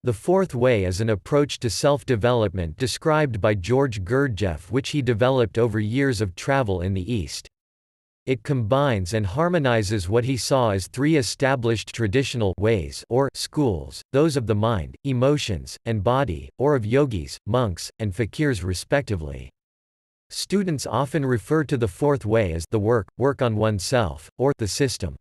The fourth way is an approach to self-development described by George Gurdjieff, which he developed over years of travel in the East. It combines and harmonizes what he saw as three established traditional ways or schools, those of the mind, emotions, and body, or of yogis, monks, and fakirs respectively. Students often refer to the fourth way as the work on oneself, or the system.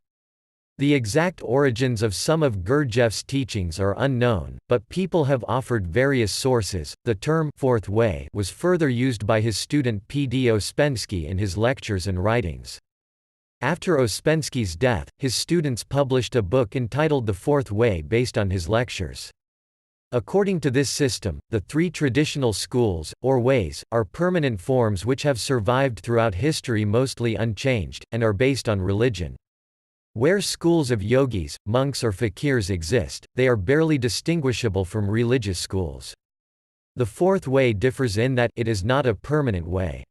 The exact origins of some of Gurdjieff's teachings are unknown, but people have offered various sources. The term fourth way was further used by his student P.D. Ouspensky in his lectures and writings. After Ouspensky's death, his students published a book entitled The Fourth Way based on his lectures. According to this system, the three traditional schools, or ways, are permanent forms which have survived throughout history mostly unchanged, and are based on religion. Where schools of yogis, monks or fakirs exist, they are barely distinguishable from religious schools. The fourth way differs in that it is not a permanent way.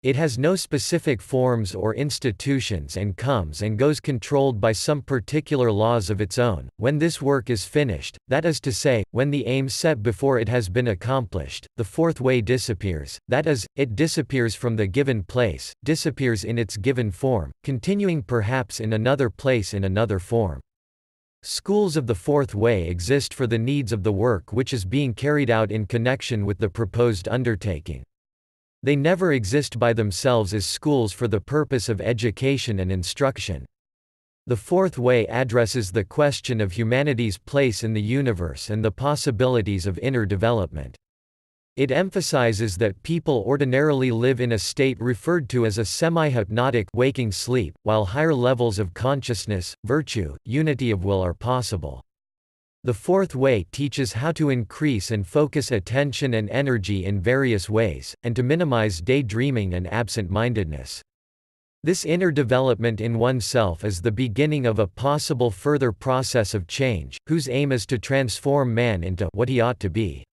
It has no specific forms or institutions and comes and goes controlled by some particular laws of its own. When this work is finished, that is to say, when the aim set before it has been accomplished, the fourth way disappears, that is, it disappears from the given place, disappears in its given form, continuing perhaps in another place in another form. Schools of the fourth way exist for the needs of the work which is being carried out in connection with the proposed undertaking. They never exist by themselves as schools for the purpose of education and instruction. The fourth way addresses the question of humanity's place in the universe and the possibilities of inner development. It emphasizes that people ordinarily live in a state referred to as a semi-hypnotic waking sleep, while higher levels of consciousness, virtue, unity of will are possible. The fourth way teaches how to increase and focus attention and energy in various ways, and to minimize daydreaming and absent-mindedness. This inner development in oneself is the beginning of a possible further process of change, whose aim is to transform man into what he ought to be.